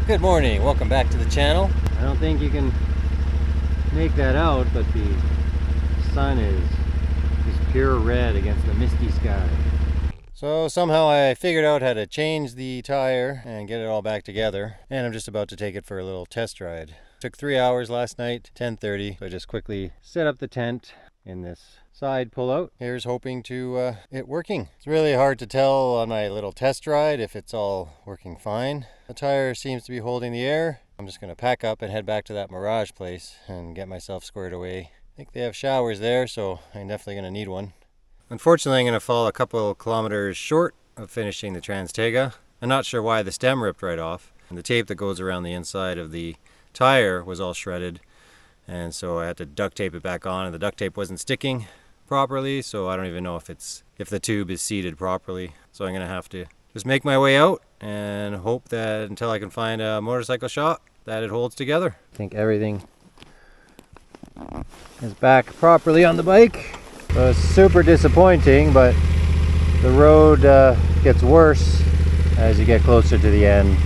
Good morning, welcome back to the channel. I don't think you can make that out, but the sun is just pure red against the misty sky. So somehow I figured out how to change the tire and get it all back together, and I'm just about to take it for a little test ride. Took 3 hours last night, 10:30. So I just quickly set up the tent in this side pullout. Here's hoping to it working. It's really hard to tell on my little test ride if it's all working fine. The tire seems to be holding the air. I'm just gonna pack up and head back to that Mirage place and get myself squared away. I think they have showers there, so I'm definitely gonna need one. Unfortunately, I'm gonna fall a couple kilometers short of finishing the Trans Taiga. I'm not sure why the stem ripped right off, and the tape that goes around the inside of the tire was all shredded, and so I had to duct tape it back on, and the duct tape wasn't sticking properly, so I don't even know if the tube is seated properly. So I'm gonna have to just make my way out and hope that until I can find a motorcycle shop that it holds together. I think everything is back properly on the bike. So it's super disappointing, but the road gets worse as you get closer to the end,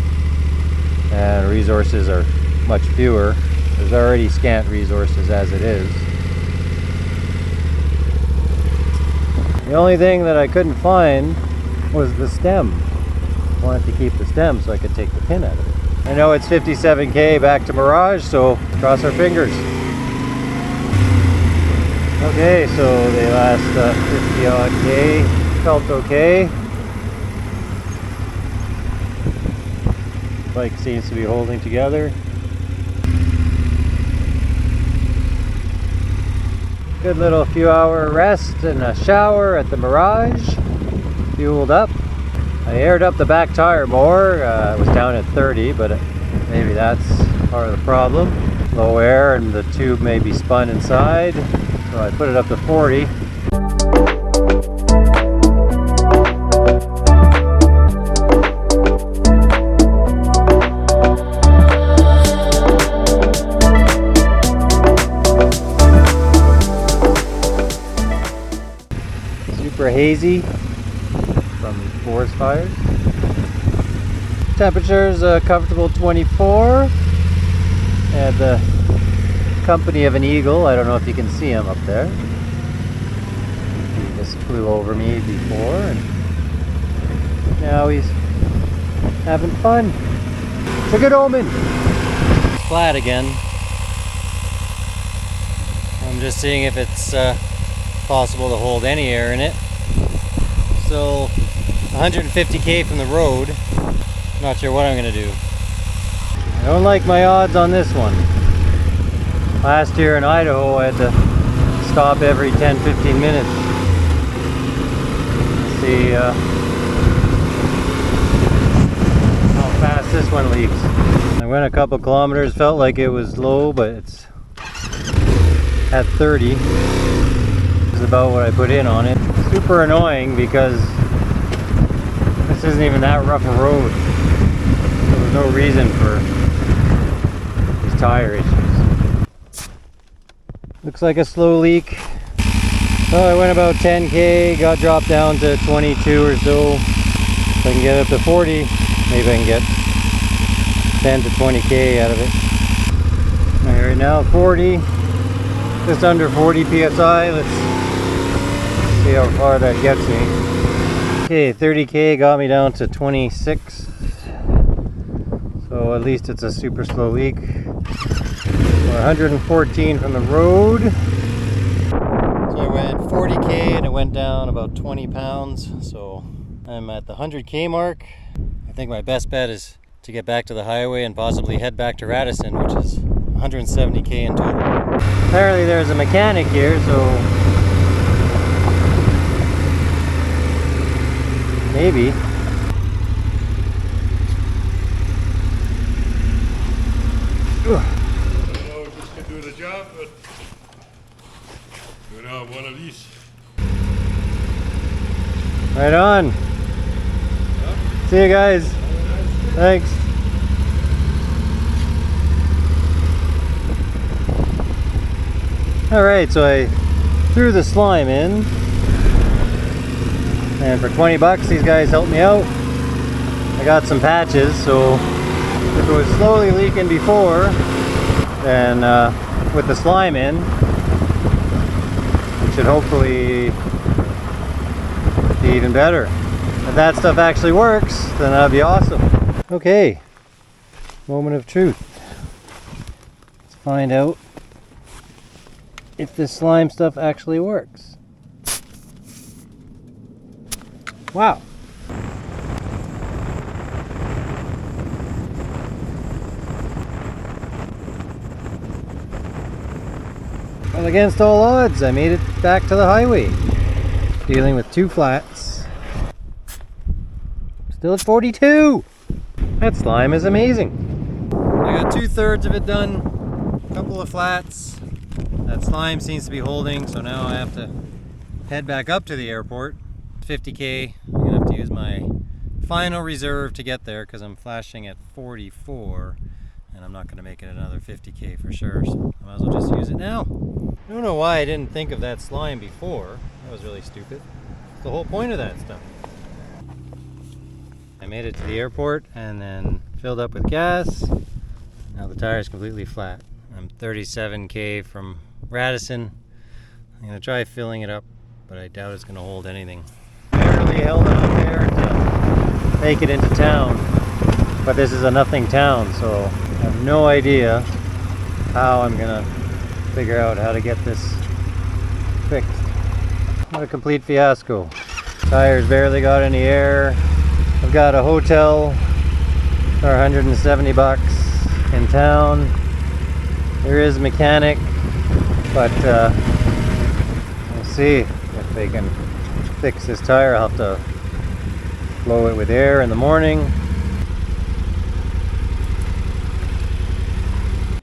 and resources are much fewer. There's already scant resources as it is. The only thing that I couldn't find was the stem. I wanted to keep the stem so I could take the pin out of it. I know it's 57K back to Mirage, so cross our fingers. Okay, so the last 50 odd K felt okay. Bike seems to be holding together. Good little few hour rest and a shower at the Mirage. Fueled up. I aired up the back tire more. It was down at 30, but maybe that's part of the problem. Low air and the tube may be spun inside. So I put it up to 40. Super hazy from forest fires. Temperature's a comfortable 24. And the company of an eagle. I don't know if you can see him up there. He just flew over me before, and now he's having fun. It's a good omen. Flat again. I'm just seeing if it's possible to hold any air in it. Still 150K from the road. Not sure what I'm gonna do. I don't like my odds on this one. Last year in Idaho, I had to stop every 10-15 minutes. Let's see how fast this one leaves. I went a couple kilometers, felt like it was low, but it's at 30. This is about what I put in on it. Super annoying because this isn't even that rough a road. There was no reason for these tire issues. Looks like a slow leak. Well, I went about 10K, got dropped down to 22 or so. If I can get up to 40, maybe I can get 10 to 20K out of it. Right now 40, just under 40 PSI. Let's see how far that gets me. Okay, 30K got me down to 26. So at least it's a super slow leak. 114 from the road. So I went 40K and it went down about 20 pounds. So I'm at the 100K mark. I think my best bet is to get back to the highway and possibly head back to Radisson, which is 170K in total. Apparently there's a mechanic here, so maybe. Job, but you know, one of these. Right on. Yeah. See you guys. Thanks. Alright, so I threw the slime in, and for 20 bucks these guys helped me out. I got some patches, so If it was slowly leaking before, then with the slime in, it should hopefully be even better. If that stuff actually works, then that'd be awesome. Okay, moment of truth. Let's find out if this slime stuff actually works. Wow. Well, against all odds, I made it back to the highway. Dealing with 2 flats. Still at 42! That slime is amazing. I got 2/3 of it done. A couple of flats. That slime seems to be holding, so now I have to head back up to the airport. 50K. I'm gonna have to use my final reserve to get there because I'm flashing at 44 and I'm not gonna make it another 50K for sure, so I might as well just use it now. I don't know why I didn't think of that slime before. That was really stupid. It's the whole point of that stuff. I made it to the airport and then filled up with gas. Now the tire is completely flat. I'm 37K from Radisson. I'm gonna try filling it up, but I doubt it's gonna hold anything. Barely held it up there to make it into town, but this is a nothing town, so I have no idea how I'm gonna figure out how to get this fixed. What a complete fiasco. Tires barely got any air. I've got a hotel for 170 bucks in town. There is a mechanic, but we'll see if they can fix this tire. I'll have to blow it with air in the morning.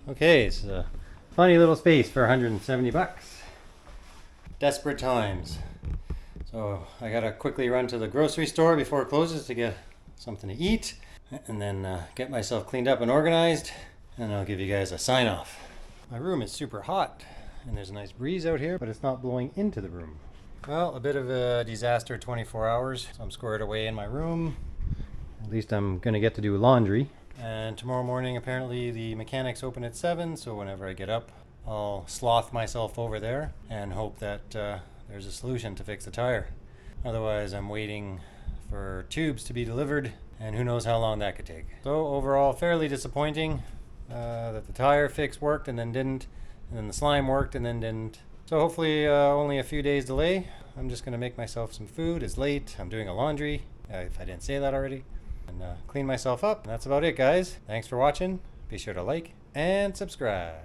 Okay, it's a funny little space for 170 bucks. Desperate times. So I gotta quickly run to the grocery store before it closes to get something to eat, and then get myself cleaned up and organized, and I'll give you guys a sign off. My room is super hot and there's a nice breeze out here, but it's not blowing into the room. Well, a bit of a disaster 24 hours. So I'm squared away in my room. At least I'm gonna get to do laundry. And tomorrow morning, apparently the mechanics open at 7, so whenever I get up, I'll sloth myself over there and hope that there's a solution to fix the tire. Otherwise, I'm waiting for tubes to be delivered, and who knows how long that could take. So overall, fairly disappointing that the tire fix worked and then didn't, and then the slime worked and then didn't. So hopefully only a few days delay. I'm just gonna make myself some food. It's late. I'm doing a laundry, if I didn't say that already, and clean myself up. And that's about it, guys. Thanks for watching. Be sure to like and subscribe.